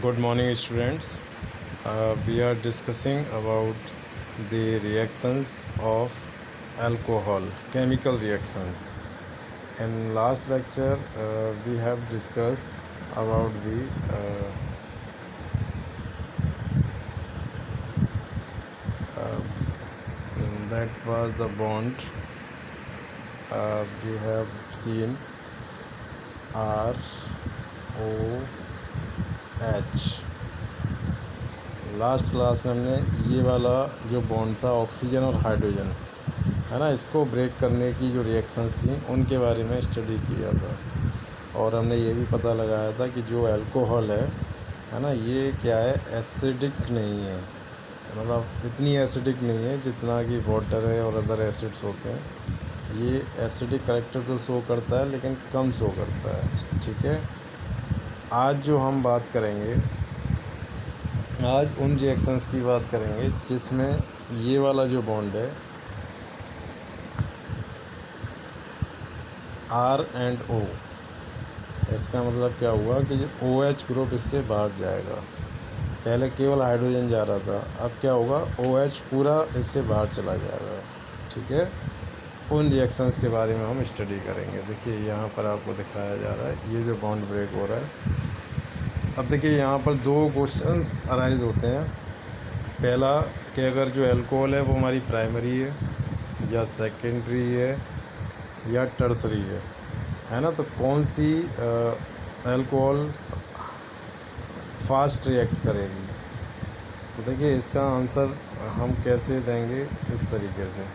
Good morning, students. We are discussing about the reactions of alcohol, chemical reactions. In last lecture, we have discussed about that was the bond. We have seen R O H. Last class में हमने ये वाला जो bond था oxygen और hydrogen, है ना, इसको ब्रेक करने की जो रिएक्शंस थी उनके बारे में स्टडी किया था। और हमने ये भी पता लगाया था कि जो अल्कोहल है ना, ये क्या है, एसिडिक नहीं है, मतलब इतनी एसिडिक नहीं है जितना कि वाटर है और अदर एसिड्स होते हैं। ये एसिडिक करेक्टर तो शो करता है लेकिन कम शो करता है। ठीक है, आज जो हम बात करेंगे, आज उन रिएक्शंस की बात करेंगे जिसमें ये वाला जो बॉन्ड है R एंड O, इसका मतलब क्या हुआ कि जो OH ग्रुप इससे बाहर जाएगा। पहले केवल हाइड्रोजन जा रहा था, अब क्या होगा, OH पूरा इससे बाहर चला जाएगा। ठीक है, उन रिएक्शंस के बारे में हम स्टडी करेंगे। देखिए यहाँ पर आपको दिखाया जा रहा है ये जो बॉन्ड ब्रेक हो रहा है। अब देखिए यहाँ पर दो क्वेश्चंस अराइज होते हैं। पहला कि अगर जो अल्कोहल है वो हमारी प्राइमरी है या सेकेंडरी है या टर्सरी है ना, तो कौन सी अल्कोहल फास्ट रिएक्ट करेगी। तो देखिए इसका आंसर हम कैसे देंगे, इस तरीके से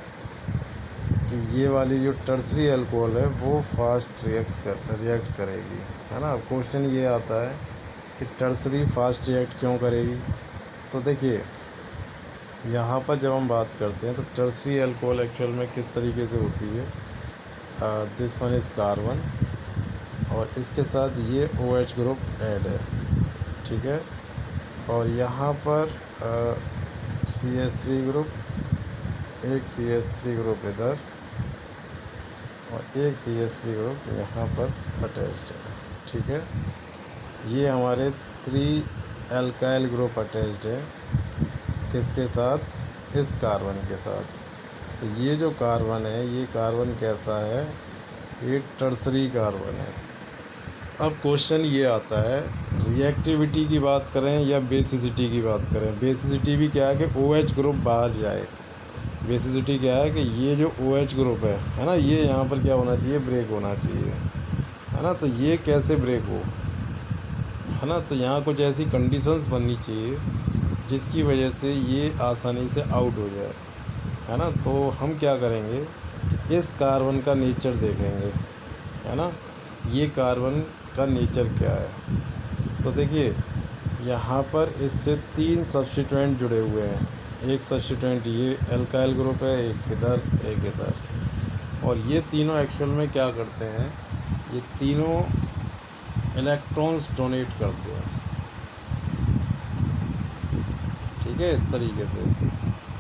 कि ये वाली जो टर्सरी अल्कोहल है वो फास्ट रिएक्ट करेगी, है ना। क्वेश्चन ये आता है कि टर्सरी फास्ट रिएक्ट क्यों करेगी। तो देखिए यहाँ पर जब हम बात करते हैं तो टर्सरी अल्कोहल एक्चुअल में किस तरीके से होती है। दिस वन इज़ कार्बन और इसके साथ ये OH ग्रुप ऐड है। ठीक है, और यहाँ पर CH3 ग्रुप, एक CH3 ग्रुप इधर और एक CH3 ग्रुप यहाँ पर अटैच्ड है। ठीक है, ये हमारे 3 एल्काइल ग्रुप अटैच्ड है, किसके साथ, इस कार्बन के साथ। तो ये जो कार्बन है, ये कार्बन कैसा है, ये टर्सरी कार्बन है। अब क्वेश्चन ये आता है रिएक्टिविटी की बात करें या बेसिसिटी की बात करें। बेसिसिटी भी क्या है कि OH ग्रुप बाहर जाए। बेसिसिटी क्या है कि ये जो OH ग्रुप है ना, ये यहाँ पर क्या होना चाहिए, ब्रेक होना चाहिए, है ना। तो ये कैसे ब्रेक हो, है ना, तो यहाँ कुछ ऐसी कंडीशंस बननी चाहिए जिसकी वजह से ये आसानी से आउट हो जाए, है ना। तो हम क्या करेंगे कि इस कार्बन का नेचर देखेंगे, है ना, ये कार्बन का नेचर क्या है। तो देखिए यहाँ पर इससे 3 सब्स्टिट्यूएंट जुड़े हुए हैं। एक सब्स्टिट्यूएंट ये एल्काइल ग्रुप है, एक इधर एक इधर, और ये तीनों एक्चुअल में क्या करते हैं, ये तीनों इलेक्ट्रॉन्स डोनेट करते हैं। ठीक है, इस तरीके से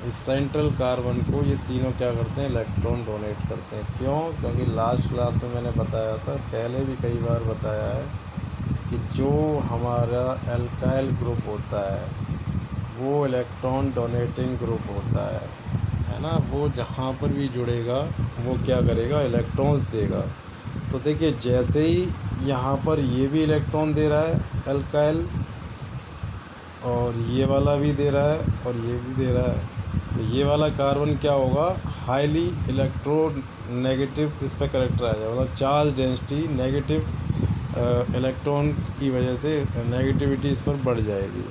इस सेंट्रल कार्बन को ये तीनों क्या करते हैं, इलेक्ट्रॉन डोनेट करते हैं। क्यों, क्योंकि लास्ट क्लास में मैंने बताया था, पहले भी कई बार बताया है कि जो हमारा एल्काइल ग्रुप होता है वो इलेक्ट्रॉन डोनेटिंग ग्रुप होता है ना। वो जहाँ पर भी जुड़ेगा वो क्या करेगा, इलेक्ट्रॉन्स देगा। तो देखिए जैसे ही यहाँ पर ये भी इलेक्ट्रॉन दे रहा है एल्काइल, और ये वाला भी दे रहा है और ये भी दे रहा है, तो ये वाला कार्बन क्या होगा, हाईली इलेक्ट्रोनेगेटिव इस पर करेक्टर आ जाएगा, मतलब चार्ज डेंसिटी नेगेटिव इलेक्ट्रॉन की वजह से नेगेटिविटी इस पर बढ़ जाएगी।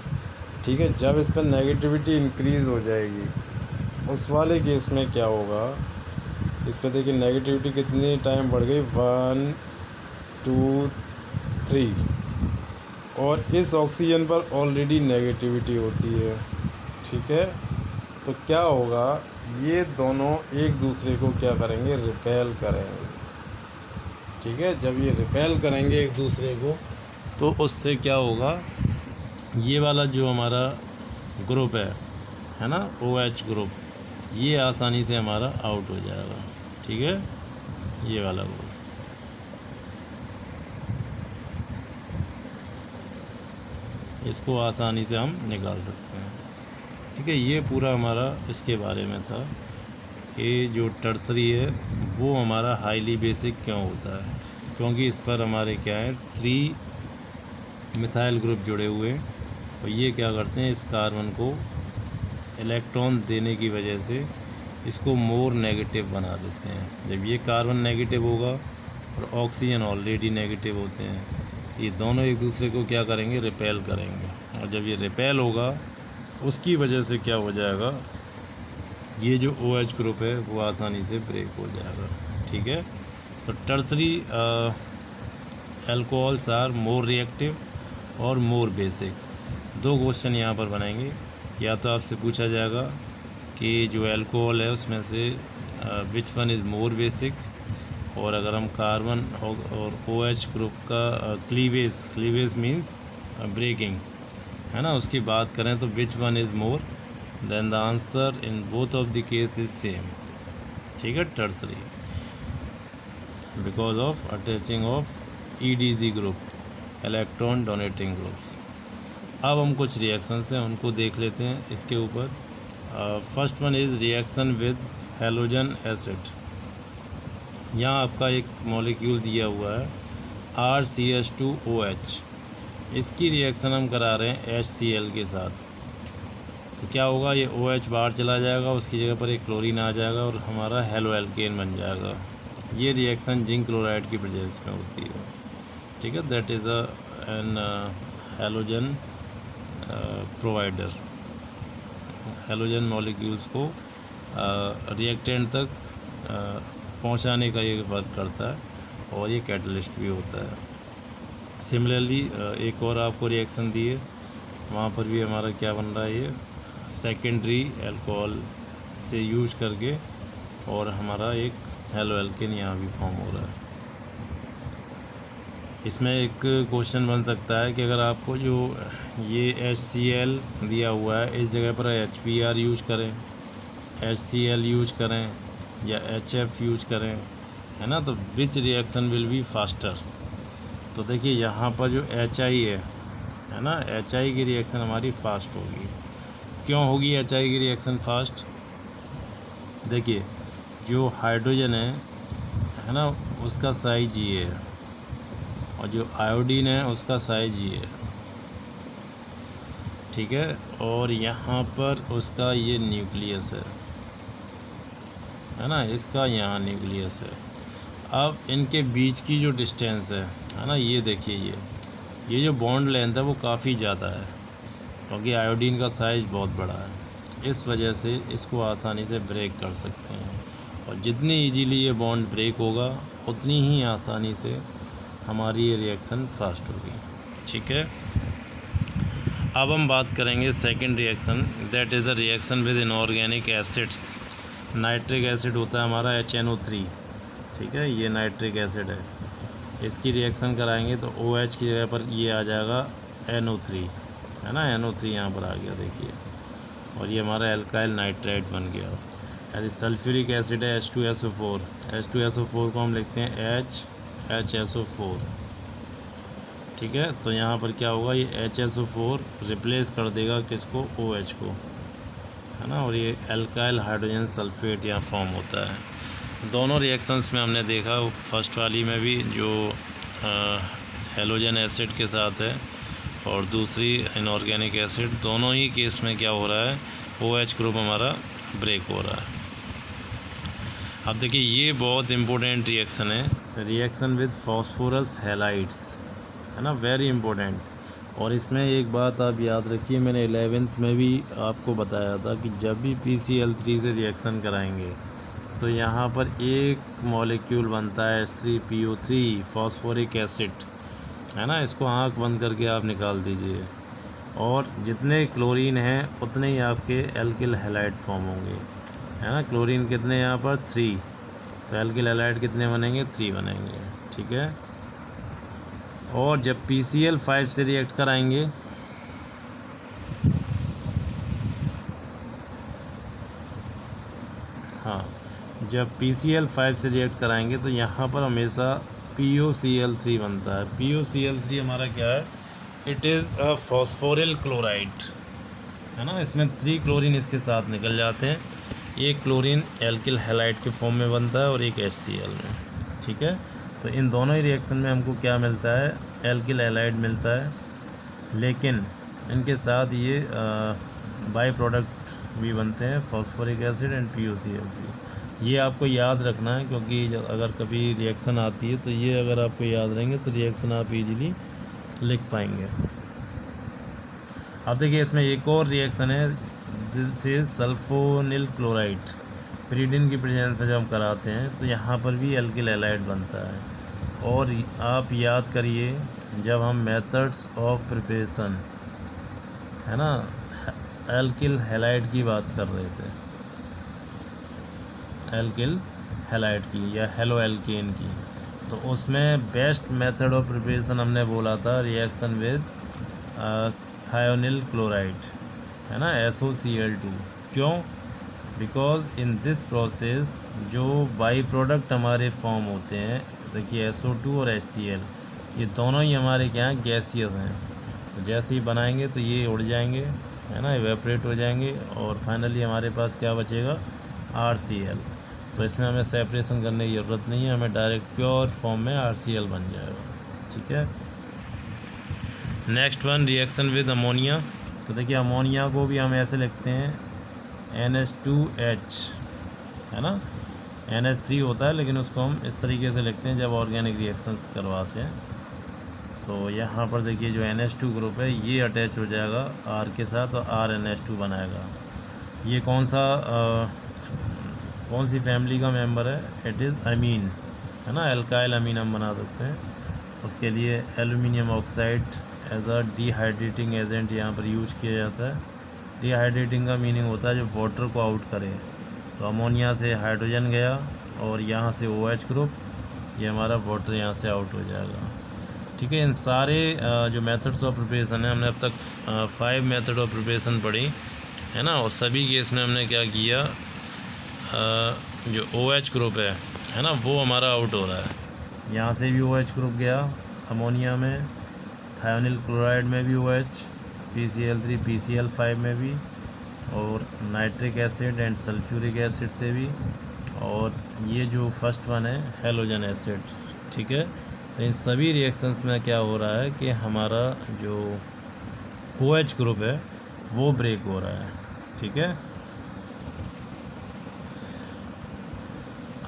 ठीक है, जब इस पर नेगेटिविटी इंक्रीज़ हो जाएगी उस वाले केस में क्या होगा, इस पर देखिए नेगेटिविटी कितनी टाइम बढ़ गई, 1 2 3, और इस ऑक्सीजन पर ऑलरेडी नेगेटिविटी होती है। ठीक है, तो क्या होगा, ये दोनों एक दूसरे को क्या करेंगे, रिपेल करेंगे। ठीक है, जब ये रिपेल करेंगे एक दूसरे को तो उससे क्या होगा, ये वाला जो हमारा ग्रुप है ना, OH ग्रुप, ये आसानी से हमारा आउट हो जाएगा। ठीक है, ये वाला ग्रुप। इसको आसानी से हम निकाल सकते हैं। ठीक है, ये पूरा हमारा इसके बारे में था कि जो टर्सरी है वो हमारा हाईली बेसिक क्यों होता है, क्योंकि इस पर हमारे क्या है 3 मिथाइल ग्रुप जुड़े हुए हैं और ये क्या करते हैं इस कार्बन को इलेक्ट्रॉन देने की वजह से इसको मोर नेगेटिव बना देते हैं। जब ये कार्बन नेगेटिव होगा और ऑक्सीजन ऑलरेडी नेगेटिव होते हैं तो ये दोनों एक दूसरे को क्या करेंगे, रिपेल करेंगे, और जब ये रिपेल होगा उसकी वजह से क्या हो जाएगा, ये जो OH ग्रुप है वो आसानी से ब्रेक हो जाएगा। ठीक है, तो tertiary alcohols are more reactive और मोर बेसिक। 2 क्वेश्चन यहाँ पर बनाएंगे, या तो आपसे पूछा जाएगा कि जो अल्कोहल है उसमें से which one is more basic, और अगर हम कार्बन और OH ग्रुप का क्लीवेज मीन्स ब्रेकिंग है ना, उसकी बात करें तो which one is more, then the answer in both of the case is same. ठीक है, tertiary because of attaching of EDZ group electron donating groups. अब हम कुछ रिएक्शंस हैं उनको देख लेते हैं इसके ऊपर। First one is reaction with halogen acid. यहाँ आपका एक मॉलिक्यूल दिया हुआ है RCH2OH, इसकी रिएक्शन हम करा रहे हैं HCl के साथ। तो क्या होगा, ये OH बाहर चला जाएगा, उसकी जगह पर एक क्लोरीन आ जाएगा और हमारा हेलो एल्केन बन जाएगा। ये रिएक्शन जिंक क्लोराइड की प्रेजेंस में होती है। ठीक है, that is an halogen provider. Halogen molecules को रिएक्टेंट तक पहुंचाने का ये वर्क करता है और ये कैटलिस्ट भी होता है। सिमिलरली एक और आपको रिएक्शन दी है, वहाँ पर भी हमारा क्या बन रहा है, ये सेकेंडरी अल्कोहल से यूज करके और हमारा एक हेलो एल्केन यहाँ भी फॉर्म हो रहा है। इसमें एक क्वेश्चन बन सकता है कि अगर आपको जो ये HCl दिया हुआ है इस जगह पर HBr यूज करें, HCl यूज करें या HF यूज करें, है ना, तो which reaction will be faster. तो देखिए यहाँ पर जो HI है ना, HI की रिएक्शन हमारी फास्ट होगी। क्यों होगी HI की रिएक्शन फास्ट? देखिए जो हाइड्रोजन है ना, उसका साइज ये है और जो आयोडीन है उसका साइज ये है। ठीक है, और यहाँ पर उसका ये न्यूक्लियस है ना, इसका यहाँ न्यूक्लियस है। अब इनके बीच की जो डिस्टेंस है ना, ये देखिए ये जो बॉन्ड लेंथ है वो काफ़ी ज़्यादा है क्योंकि आयोडीन का साइज़ बहुत बड़ा है। इस वजह से इसको आसानी से ब्रेक कर सकते हैं और जितनी इजीली ये बॉन्ड ब्रेक होगा उतनी ही आसानी से हमारी ये रिएक्शन फास्ट होगी। ठीक है, अब हम बात करेंगे second reaction, that is the reaction with inorganic acids. Nitric acid होता है हमारा HNO3। ठीक है, ये नाइट्रिक एसिड है, इसकी रिएक्शन कराएंगे तो OH की जगह पर ये आ जाएगा NO3, है ना, NO3 यहाँ पर आ गया देखिए, और ये हमारा एल्काइल नाइट्राइट बन गया। यदि सल्फ्यूरिक एसिड है H2SO4, H2SO4 को हम लिखते हैं HHSO4। ठीक है, तो यहाँ पर क्या होगा, ये HSO4 रिप्लेस कर देगा किसको, OH को, है ना, और ये एल्काइल हाइड्रोजन सल्फेट यहाँ फॉर्म होता है। दोनों रिएक्शंस में हमने देखा, फर्स्ट वाली में भी जो हेलोजन एसिड के साथ है और दूसरी इनऑर्गेनिक एसिड, दोनों ही केस में क्या हो रहा है, OH ग्रुप हमारा ब्रेक हो रहा है। अब देखिए ये बहुत इम्पोर्टेंट रिएक्शन है, रिएक्शन विद फॉस्फोरस हैलाइड्स, है ना, वेरी इम्पोर्टेंट। और इसमें एक बात आप याद रखिए, मैंने 11th में भी आपको बताया था कि जब भी PCl3 से रिएक्शन कराएंगे तो यहाँ पर एक मॉलिक्यूल बनता है H3PO3 फॉस्फोरिक एसिड, है ना, इसको आँख बंद करके आप निकाल दीजिए और जितने क्लोरीन हैं उतने ही आपके एल्किल हैलाइड फॉर्म होंगे, है ना। क्लोरीन कितने यहाँ पर 3, तो एल्किल हैलाइड कितने बनेंगे, 3 बनेंगे। ठीक है, और जब PCl5 से रिएक्ट कराएंगे हाँ, जब PCl5 से रिएक्ट कराएंगे तो यहाँ पर हमेशा POCl3 बनता है। POCl3 हमारा क्या है, it is a phosphoryl chloride, है ना। इसमें 3 क्लोरीन इसके साथ निकल जाते हैं। एक क्लोरीन एल्किल हैलाइड के फॉर्म में बनता है और एक HCl में, ठीक है। तो इन दोनों ही रिएक्शन में हमको क्या मिलता है, एल्किल हैलाइड मिलता है, लेकिन इनके साथ ये बाई प्रोडक्ट भी बनते हैं, फॉस्फोरिक एसिड एंड PuCl3। ये आपको याद रखना है, क्योंकि अगर कभी रिएक्शन आती है तो ये अगर आपको याद रहेंगे तो रिएक्शन आप इजीली लिख पाएंगे। अब देखिए इसमें एक और रिएक्शन है, दिस इज सल्फोनिल क्लोराइड। पिरीडिन की प्रेजेंस में जब हम कराते हैं तो यहाँ पर भी एल्किल हैलाइड बनता है। और आप याद करिए जब हम मेथड्स ऑफ प्रिपरेशन, है ना, एल्किल हैलाइड की बात कर रहे थे, एल्किल हैलाइड की या हेलो एल्केन की, तो उसमें बेस्ट मेथड ऑफ प्रिपरेशन हमने बोला था रिएक्शन विद थायोनिल क्लोराइड, है ना, SOCl2। क्यों? बिकॉज इन दिस प्रोसेस जो बाई प्रोडक्ट हमारे फॉर्म होते हैं, देखिए SO2 और HCl, ये दोनों ही हमारे क्या हैं, गैसियस हैं। तो जैसे ही बनाएंगे तो ये उड़ जाएंगे, है ना, इवेपोरेट हो जाएंगे, और फाइनली हमारे पास क्या बचेगा, RCl। तो इसमें हमें सेपरेशन करने की ज़रूरत नहीं है, हमें डायरेक्ट प्योर फॉर्म में RCl बन जाएगा, ठीक है। Next one, reaction with ammonia. तो देखिए अमोनिया को भी हम ऐसे लिखते हैं NH2H, है ना, NH3 होता है, लेकिन उसको हम इस तरीके से लिखते हैं जब ऑर्गेनिक रिएक्शंस करवाते हैं। तो यहाँ पर देखिए जो NH2 ग्रुप है ये अटैच हो जाएगा R के साथ और RNH2 बनाएगा। ये कौन सी फैमिली का मेंबर है, इट इज़ अमीन, है ना, एल्काइल अमीन हम बना सकते हैं। उसके लिए aluminium oxide as a dehydrating agent यहाँ पर यूज किया जाता है। डिहाइड्रेटिंग का मीनिंग होता है जो वाटर को आउट करे। तो अमोनिया से हाइड्रोजन गया और यहाँ से OH ग्रुप, ये हमारा वाटर यहाँ से आउट हो जाएगा, ठीक है। इन सारे जो मेथड्स ऑफ प्रिपरेशन है, हमने अब तक 5 मेथड ऑफ प्रिपरेशन पढ़ी, है ना, और सभी केस में हमने क्या किया, जो OH ग्रुप है ना, वो हमारा आउट हो रहा है। यहाँ से भी OH ग्रुप गया अमोनिया में, थायोनिल क्लोराइड में भी OH, PCl3 PCl5 में भी, और nitric acid and sulphuric acid से भी, और ये जो फर्स्ट वन है हेलोजन एसिड, ठीक है। तो इन सभी रिएक्शंस में क्या हो रहा है कि हमारा जो OH ग्रुप है वो ब्रेक हो रहा है, ठीक है।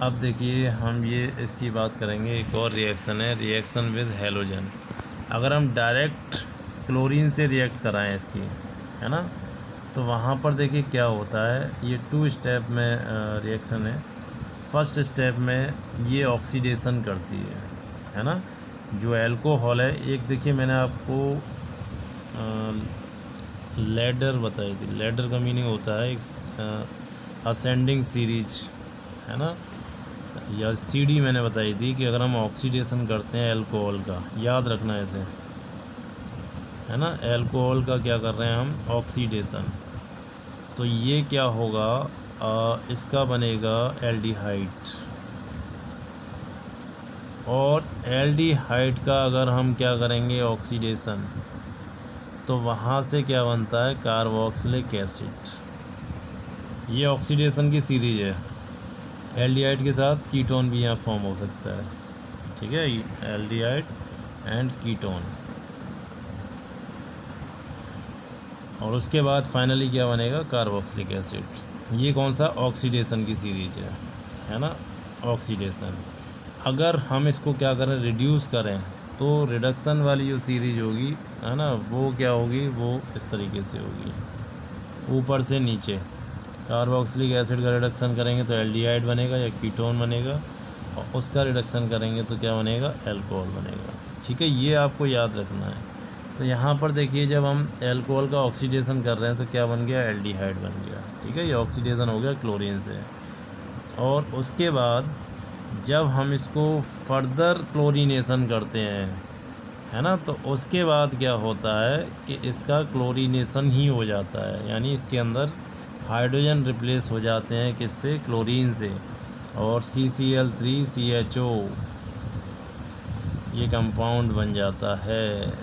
अब देखिए हम ये इसकी बात करेंगे, एक और रिएक्शन है रिएक्शन विद हेलोजन। अगर हम डायरेक्ट क्लोरीन से रिएक्ट कराएं इसकी, है ना, तो वहाँ पर देखिए क्या होता है, ये 2 स्टेप में रिएक्शन है। फर्स्ट स्टेप में ये ऑक्सीडेशन करती है ना, जो अल्कोहल है, एक देखिए मैंने आपको लैडर बताई थी। लैडर का मीनिंग होता है एक असेंडिंग सीरीज, है ना, या CD मैंने बताई थी कि अगर हम ऑक्सीडेशन करते हैं अल्कोहल का, याद रखना ऐसे, है ना, अल्कोहल का क्या कर रहे हैं हम, ऑक्सीडेशन, तो ये क्या होगा, इसका बनेगा एल्डिहाइड, और एल्डिहाइड का अगर हम क्या करेंगे ऑक्सीडेशन, तो वहाँ से क्या बनता है, कार्बोक्सिलिक एसिड। ये ऑक्सीडेशन की सीरीज है। एल्डिहाइड के साथ कीटोन भी यहाँ फॉर्म हो सकता है, ठीक है, एल्डिहाइड एंड कीटोन। और उसके बाद फाइनली क्या बनेगा, कार्बोक्सिलिक एसिड। ये कौन सा, ऑक्सीडेशन की सीरीज है ना, ऑक्सीडेशन। अगर हम इसको क्या करें, रिड्यूस करें, तो रिडक्शन वाली जो सीरीज होगी, है ना, वो क्या होगी, वो इस तरीके से होगी, ऊपर से नीचे। कार्बोक्सिलिक एसिड का रिडक्शन करेंगे तो एल्डिहाइड बनेगा या कीटोन बनेगा, और उसका रिडक्शन करेंगे तो क्या बनेगा, अल्कोहल बनेगा, ठीक है। ये आपको याद रखना है। तो यहाँ पर देखिए जब हम अल्कोहल का ऑक्सीडेशन कर रहे हैं तो क्या बन गया, एल्डिहाइड बन गया, ठीक है। ये ऑक्सीडेशन हो गया क्लोरीन से। और उसके बाद जब हम इसको फर्दर क्लोरीनेशन करते हैं, है ना, तो उसके बाद क्या होता है कि इसका क्लोरीनेशन ही हो जाता है, यानी इसके अंदर हाइड्रोजन रिप्लेस हो जाते हैं किससे, क्लोरीन से, और CCl3CHO ये कंपाउंड बन जाता है,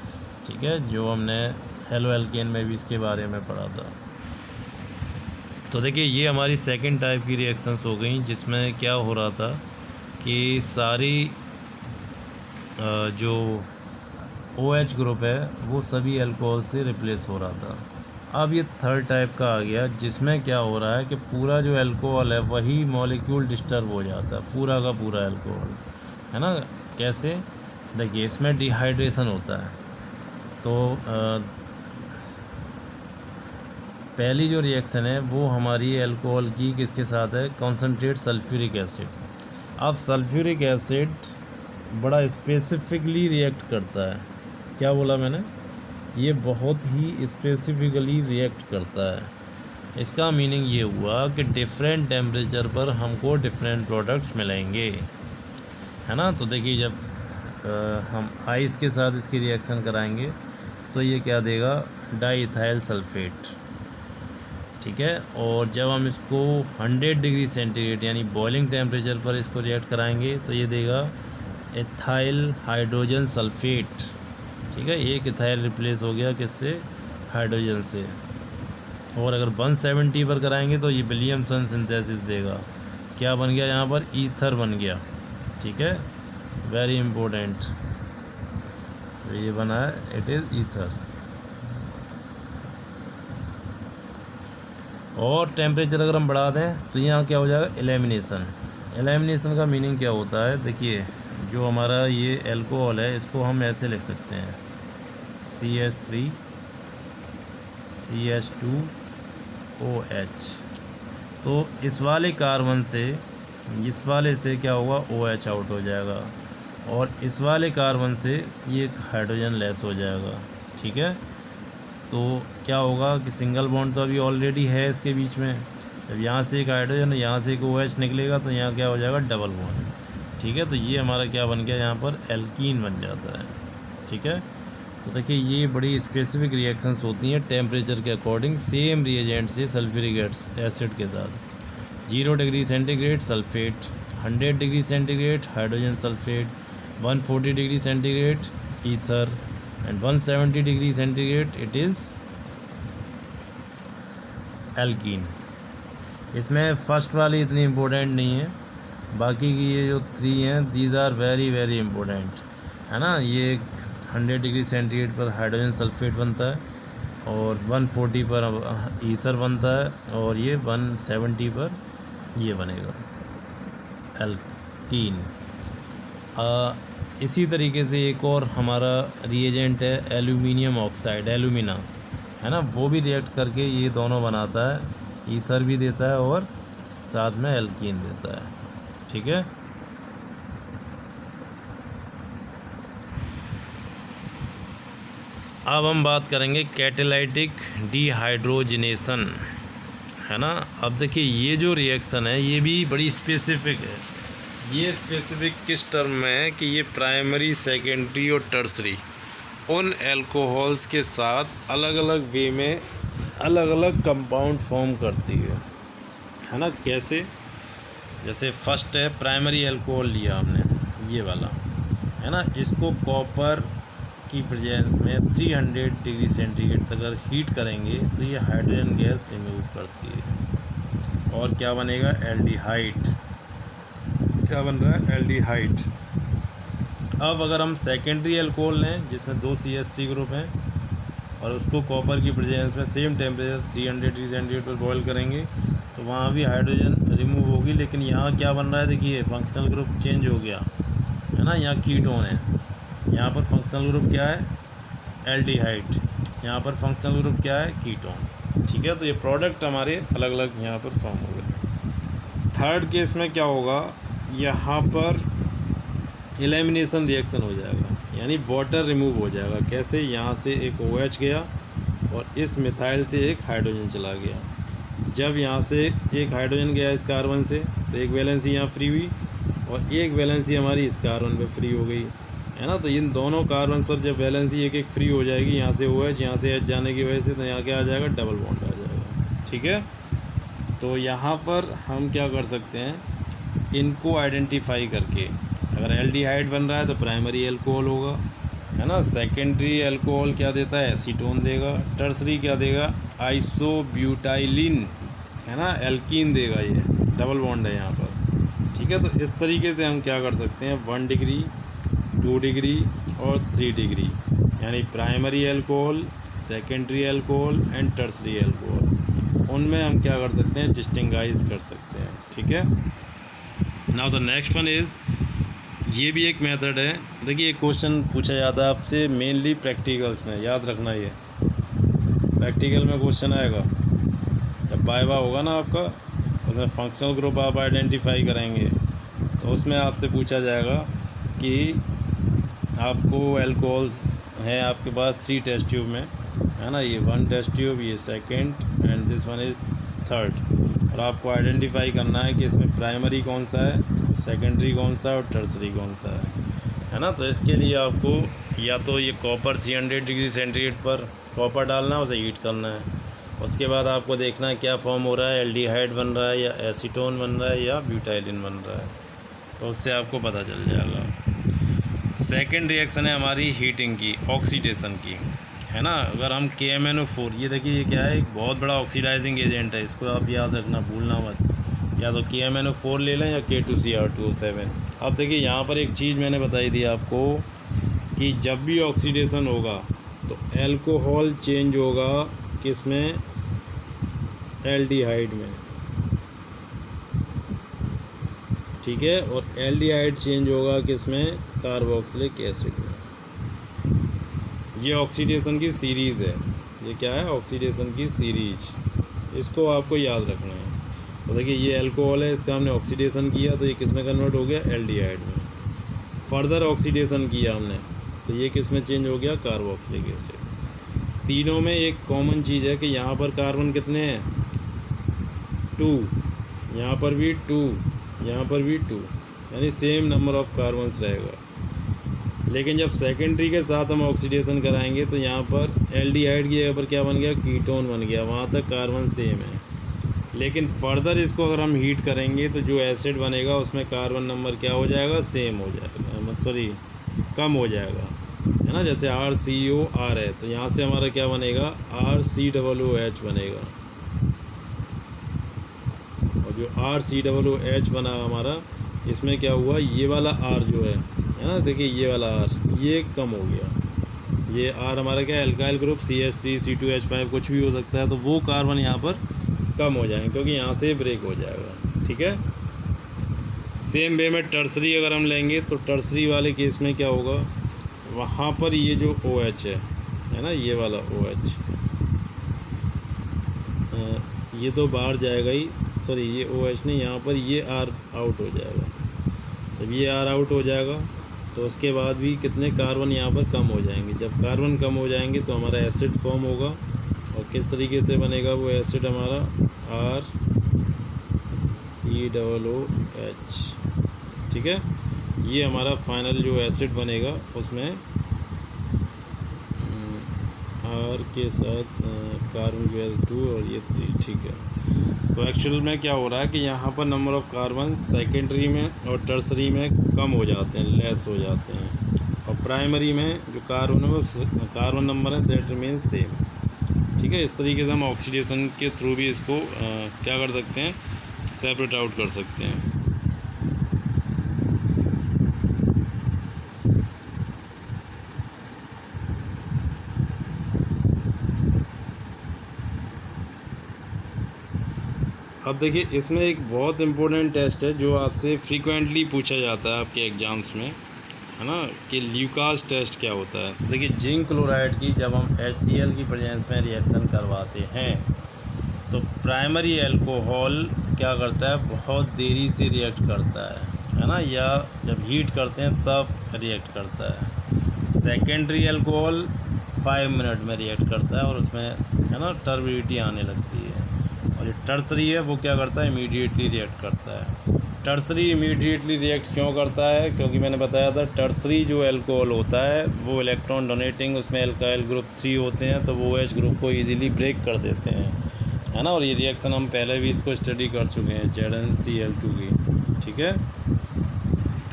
ठीक है, जो हमने हेलो एल्केन में भी इसके बारे में पढ़ा था। तो देखिए ये हमारी सेकंड टाइप की रिएक्शंस हो गई, जिसमें क्या हो रहा था कि सारी जो OH ग्रुप है वो सभी अल्कोहल से रिप्लेस हो रहा था। अब ये थर्ड टाइप का आ गया, जिसमें क्या हो रहा है कि पूरा जो अल्कोहल है वही मॉलिक्यूल डिस्टर्ब हो जाता है, पूरा का पूरा अल्कोहल, है ना। कैसे, देखिए इसमें डिहाइड्रेशन होता है। तो पहली जो रिएक्शन है वो हमारी अल्कोहल की किसके साथ है, कॉन्सनट्रेट सल्फ्यूरिक एसिड। अब सल्फ्यूरिक एसिड बड़ा स्पेसिफिकली रिएक्ट करता है। क्या बोला मैंने, ये बहुत ही स्पेसिफिकली रिएक्ट करता है। इसका मीनिंग ये हुआ कि डिफरेंट टेम्परेचर पर हमको डिफरेंट प्रोडक्ट्स मिलेंगे, है ना। तो देखिए जब हम आइस के साथ इसकी रिएक्शन कराएंगे तो ये क्या देगा, डाईइथाइल सल्फेट, ठीक है। और जब हम इसको 100 डिग्री सेंटीग्रेड यानी बॉइलिंग टेम्परेचर पर इसको रिएक्ट कराएंगे तो ये देगा इथाइल हाइड्रोजन सल्फेट, ठीक है। एक इथाइल रिप्लेस हो गया किससे, हाइड्रोजन से। और अगर 170 पर कराएंगे तो ये विलियमसन सिंथेसिस देगा, क्या बन गया यहाँ पर, ईथर बन गया, ठीक है। वेरी इम्पोर्टेंट, ये बना है, इट इज़ ईथर। और टेम्परेचर अगर हम बढ़ा दें तो यहाँ क्या हो जाएगा, एलिमिनेशन। एलिमिनेशन का मीनिंग क्या होता है, देखिए जो हमारा ये अल्कोहल है इसको हम ऐसे लिख सकते हैं, CH3 CH2OH। तो इस वाले कार्बन से, इस वाले से क्या होगा, OH आउट हो जाएगा, और इस वाले कार्बन से ये हाइड्रोजन लेस हो जाएगा, ठीक है। तो क्या होगा कि सिंगल बॉन्ड तो अभी ऑलरेडी है इसके बीच में, जब यहाँ से एक हाइड्रोजन यहाँ से एक OH निकलेगा तो यहाँ क्या हो जाएगा, डबल बॉन्ड, ठीक है। तो ये हमारा क्या बन गया, यहाँ पर एल्कीन बन जाता है, ठीक है। तो देखिए ये बड़ी स्पेसिफिक रिएक्शंस होती हैं टेम्परेचर के अकॉर्डिंग, सेम रिएजेंट से सल्फ्यूरिक एसिड के साथ। 0 degree centigrade sulphate, 100 degree centigrade hydrogen sulphate, 140 degree centigrade ether, and 170 degree centigrade it is alkene. इसमें फर्स्ट वाली इतनी इम्पोर्टेंट नहीं है, बाकी की ये जो 3 हैं these are very very important, है ना। ये 100 डिग्री सेंटीग्रेड पर हाइड्रोजन सल्फेट बनता है, और 140 पर ईथर बनता है, और ये 170 पर ये बनेगा एल्कीन। इसी तरीके से एक और हमारा रिएजेंट है एल्यूमिनियम ऑक्साइड, एल्यूमिना, है ना। वो भी रिएक्ट करके ये दोनों बनाता है, ईथर भी देता है और साथ में एल्कीन देता है, ठीक है। अब हम बात करेंगे कैटालाइटिक डिहाइड्रोजनेशन, है ना। अब देखिए ये जो रिएक्शन है ये भी बड़ी स्पेसिफिक है। ये स्पेसिफिक किस टर्म में है कि ये प्राइमरी, सेकेंडरी और टर्सरी उन अल्कोहल्स के साथ अलग अलग वे में अलग अलग कंपाउंड फॉर्म करती है ना। कैसे, जैसे फर्स्ट है प्राइमरी अल्कोहल लिया हमने, ये वाला, है ना। इसको कॉपर की प्रेजेंस में 300 डिग्री सेंटीग्रेड तक अगर हीट करेंगे तो ये हाइड्रोजन गैस रिमूव करती है, और क्या बनेगा, एल्डिहाइड। क्या बन रहा है, एल्डिहाइड। अब अगर हम सेकेंडरी अल्कोहल लें जिसमें 2 CH3 ग्रुप हैं, और उसको कॉपर की प्रेजेंस में सेम टेम्परेचर 300 डिग्री सेंटीग्रेड पर बॉयल करेंगे तो वहाँ भी हाइड्रोजन रिमूव होगी, लेकिन यहाँ क्या बन रहा है, देखिए फंक्शनल ग्रुप चेंज हो गया, है ना। यहाँ कीटोन है, यहाँ पर फंक्शनल ग्रुप क्या है, एल्डिहाइड, यहाँ पर फंक्शनल ग्रुप क्या है, कीटोन, ठीक है। तो ये प्रोडक्ट हमारे अलग अलग यहाँ पर फॉर्म हो गए। थर्ड केस में क्या होगा, यहाँ पर एलिमिनेशन रिएक्शन हो जाएगा, यानी वाटर रिमूव हो जाएगा। कैसे, यहाँ से एक OH गया और इस मिथाइल से एक हाइड्रोजन चला गया। जब यहाँ से एक हाइड्रोजन गया इस कार्बन से तो एक वैलेंसी यहाँ फ्री हुई, और एक वैलेंसी हमारी इस कार्बन पे फ्री हो गई, है ना। तो इन दोनों कार्बन पर जब वैलेंसी एक एक फ्री हो जाएगी, यहाँ से OH यहाँ से H जाने की वजह से, तो यहाँ क्या आ जाएगा, डबल बॉन्ड आ जाएगा, ठीक है। तो यहाँ पर हम क्या कर सकते हैं, इनको आइडेंटिफाई करके, अगर एल्डिहाइड बन रहा है तो प्राइमरी अल्कोहल होगा, है ना। सेकेंडरी अल्कोहल क्या देता है, एसीटोन देगा। टर्सरी क्या देगा, आइसोब्यूटाइलिन, है ना, एल्कीन देगा। ये डबल बॉन्ड है यहाँ पर, ठीक है। तो इस तरीके से हम क्या कर सकते हैं, 1 डिग्री, 2 डिग्री और 3 डिग्री, यानी primary alcohol, secondary alcohol and tertiary alcohol, उनमें हम क्या कर सकते हैं, डिस्टिंगाइज कर सकते हैं, ठीक है। Now the next one is, ये भी एक मेथड है। देखिए एक क्वेश्चन पूछा जाता है आपसे मेनली प्रैक्टिकल्स में, याद रखना। ये प्रैक्टिकल में क्वेश्चन आएगा जब वाइवा होगा ना आपका, उसमें फंक्शनल ग्रुप आप आइडेंटिफाई करेंगे, तो उसमें आपसे पूछा जाएगा कि आपको अल्कोहल है आपके पास 3 टेस्ट ट्यूब में, है ना, ये 1 टेस्ट ट्यूब, ये second and this one is third, और आपको आइडेंटिफाई करना है कि इसमें प्राइमरी कौन सा है, सेकेंडरी कौन सा है और टर्सरी कौन सा है ना। तो इसके लिए आपको या तो ये कॉपर 300 डिग्री सेंटीग्रेड पर कॉपर डालना है, उसे हीट करना है। उसके बाद आपको देखना है क्या फॉर्म हो रहा है, एल्डिहाइड बन रहा है या एसीटोन बन रहा है या ब्यूटाइलिन बन रहा है, तो उससे आपको पता चल जाएगा। सेकेंड रिएक्शन है हमारी हीटिंग की, ऑक्सीडेशन की, है ना। अगर हम KMnO4, ये देखिए ये क्या है, एक बहुत बड़ा ऑक्सीडाइजिंग एजेंट है, इसको आप याद रखना, भूलना मत। या तो KMnO4 ले लें या K2Cr2O7। अब देखिए यहाँ पर एक चीज़ मैंने बताई थी आपको कि जब भी ऑक्सीडेशन होगा तो अल्कोहल चेंज होगा किस में, एल्डिहाइड में, ठीक है, और एल्डिहाइड चेंज होगा किस में, कार्बोक्सिलिक एसिड में। ये ऑक्सीडेशन की सीरीज़ है, ये क्या है, ऑक्सीडेशन की सीरीज, इसको आपको याद रखना है। तो देखिए ये अल्कोहल है, इसका हमने ऑक्सीडेशन किया तो ये किस में कन्वर्ट हो गया, एल्डिहाइड में। फर्दर ऑक्सीडेशन किया हमने तो ये किस में चेंज हो गया, कार्बोक्सिलिक एसिड। तीनों में एक कॉमन चीज़ है कि यहाँ पर कार्बन कितने हैं, 2, यहाँ पर भी 2, यहाँ पर भी 2, यानी सेम नंबर ऑफ कार्बन्स रहेगा। लेकिन जब सेकेंडरी के साथ हम ऑक्सीडेशन कराएंगे तो यहाँ पर एल्डिहाइड की जगह पर क्या बन गया, कीटोन बन गया, वहाँ तक कार्बन सेम है। लेकिन फर्दर इसको अगर हम हीट करेंगे तो जो एसिड बनेगा उसमें कार्बन नंबर क्या हो जाएगा, सेम हो जाएगा, सॉरी कम हो जाएगा, है ना। जैसे RCOR है तो यहाँ से हमारा क्या बनेगा, RCOOH बनेगा, और जो RCOOH बना हमारा, इसमें क्या हुआ, ये वाला R जो है ना, देखिए ये वाला R ये कम हो गया। ये R हमारा क्या है, एल्काइल ग्रुप CH3 C2H5 कुछ भी हो सकता है, तो वो कार्बन यहाँ पर कम हो जाएंगे क्योंकि यहाँ से ब्रेक हो जाएगा, ठीक है। सेम वे में टर्सरी अगर हम लेंगे तो टर्सरी वाले केस में क्या होगा, वहाँ पर ये जो OH है ना, ये वाला OH, ये तो बाहर जाएगा ही, सॉरी ये OH नहीं, यहाँ पर ये R आउट हो जाएगा। जब ये R आउट हो जाएगा तो उसके बाद भी कितने कार्बन यहाँ पर कम हो जाएंगे। जब कार्बन कम हो जाएंगे तो हमारा एसिड फॉर्म होगा, और किस तरीके से बनेगा वो एसिड हमारा, RCOOH, ठीक है। ये हमारा फाइनल जो एसिड बनेगा उसमें R के साथ कार्बन जो है 2 और ये 3, ठीक है। तो एक्चुअल में क्या हो रहा है कि यहाँ पर नंबर ऑफ़ कार्बन सेकेंडरी में और टर्सरी में कम हो जाते हैं, लेस हो जाते हैं, और प्राइमरी में जो कार्बन है वो कार्बन नंबर है दैट रिमेन्स सेम, ठीक है। इस तरीके से हम ऑक्सीडेशन के थ्रू भी इसको क्या कर सकते हैं, सेपरेट आउट कर सकते हैं। अब देखिए इसमें एक बहुत इम्पोर्टेंट टेस्ट है जो आपसे फ्रीक्वेंटली पूछा जाता है आपके एग्ज़ाम्स में, है ना, कि ल्यूकास टेस्ट क्या होता है। तो देखिए जिंक क्लोराइड की जब हम HCl की प्रेजेंस में रिएक्शन करवाते हैं तो प्राइमरी अल्कोहल क्या करता है, बहुत देरी से रिएक्ट करता है ना, या जब हीट करते हैं तब रिएक्ट करता है। सेकेंडरी अल्कोहल 5 मिनट में रिएक्ट करता है और उसमें, है ना, टर्बिडिटी आने लगती है। और जो टर्सरी है वो क्या करता है, इमीडिएटली रिएक्ट करता है। टर्सरी इमीडिएटली रिएक्ट क्यों करता है, क्योंकि मैंने बताया था टर्सरी जो अल्कोहल होता है वो इलेक्ट्रॉन डोनेटिंग, उसमें एल्काइल ग्रुप 3 होते हैं तो वो OH ग्रुप को इजीली ब्रेक कर देते हैं, है ना। और ये रिएक्शन हम पहले भी इसको स्टडी कर चुके हैं, ZnCl2 की, ठीक है।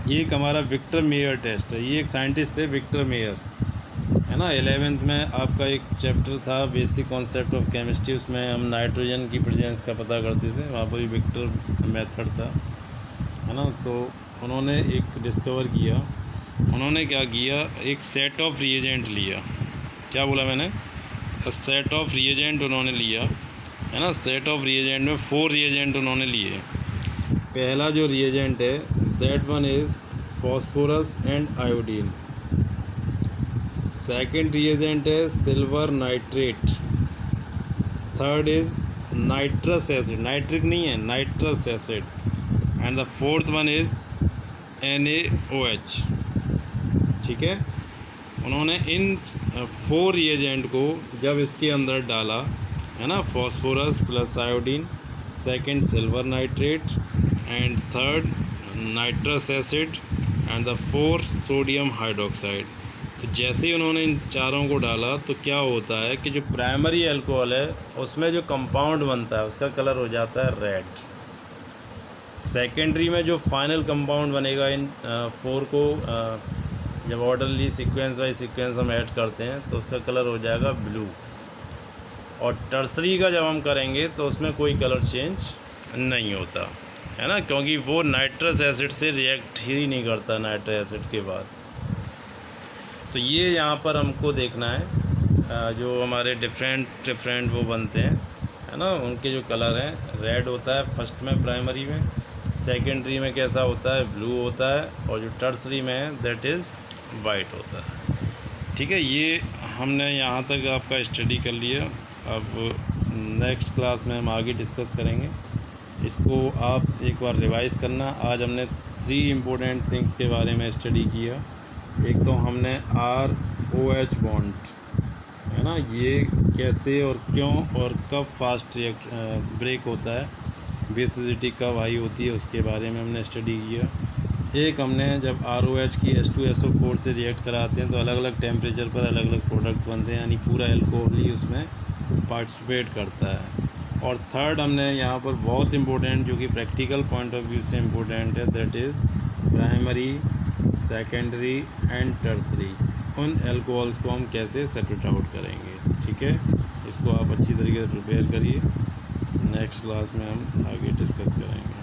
ये एक हमारा विक्टर मेयर टेस्ट है, ये एक साइंटिस्ट थे विक्टर मेयर, है ना। 11th में आपका एक चैप्टर था बेसिक कॉन्सेप्ट ऑफ केमिस्ट्री, उसमें हम नाइट्रोजन की प्रेजेंस का पता करते थे, वहाँ पर भी विक्टर मेथड था, है ना। तो उन्होंने एक डिस्कवर किया, उन्होंने क्या किया, एक सेट ऑफ रिएजेंट लिया। क्या बोला मैंने, सेट ऑफ रिएजेंट उन्होंने लिया, है ना। सेट ऑफ रिएजेंट में 4 रिएजेंट उन्होंने लिए। पहला जो रिएजेंट है that one is phosphorus and iodine. Second reagent है silver nitrate. Third is nitrous acid, nitric नहीं है, nitrous acid. And the fourth one is NaOH। ठीक है, उन्होंने इन 4 रिएजेंट को जब इसके अंदर डाला, है ना, phosphorus plus iodine, second silver nitrate, and third nitrous acid, and the fourth sodium hydroxide. तो जैसे ही उन्होंने इन चारों को डाला तो क्या होता है कि जो प्राइमरी अल्कोहल है उसमें जो कंपाउंड बनता है उसका कलर हो जाता है रेड। सेकेंडरी में जो फाइनल कंपाउंड बनेगा इन 4 को जब ऑर्डरली सीक्वेंस बाई सीक्वेंस हम ऐड करते हैं तो उसका कलर हो जाएगा ब्लू। और टर्सरी का जब हम करेंगे तो उसमें कोई कलर चेंज नहीं होता, है ना, क्योंकि वो नाइट्रस एसिड से रिएक्ट ही नहीं करता नाइट्रस एसिड के बाद। तो ये यहाँ पर हमको देखना है जो हमारे डिफरेंट वो बनते हैं, है ना, उनके जो कलर हैं, रेड होता है फर्स्ट में प्राइमरी में, सेकेंडरी में कैसा होता है, ब्लू होता है, और जो टर्सरी में है दैट इज़ वाइट होता है। ठीक है, ये हमने यहाँ तक आपका स्टडी कर लिया। अब नेक्स्ट क्लास में हम आगे डिस्कस करेंगे, इसको आप एक बार रिवाइज़ करना। आज हमने 3 इम्पोर्टेंट थिंग्स के बारे में स्टडी किया। एक तो हमने ROH बॉन्ड, है ना, ये कैसे और क्यों और कब फास्ट ब्रेक होता है, बेसिसिटी कब हाई होती है, उसके बारे में हमने स्टडी किया। एक हमने जब ROH की H2SO4 से रिएक्ट कराते हैं तो अलग अलग टेम्परेचर पर अलग अलग प्रोडक्ट बनते हैं, यानी पूरा अल्कोहल ही उसमें पार्टिसिपेट करता है। और थर्ड हमने यहाँ पर बहुत इम्पोर्टेंट, जो कि प्रैक्टिकल पॉइंट ऑफ व्यू से इम्पोर्टेंट है, that is primary, secondary and tertiary, उन अल्कोहल्स को हम कैसे सेपरेट आउट करेंगे। ठीक है, इसको आप अच्छी तरीके से प्रिपेयर करिए, नेक्स्ट क्लास में हम आगे डिस्कस करेंगे।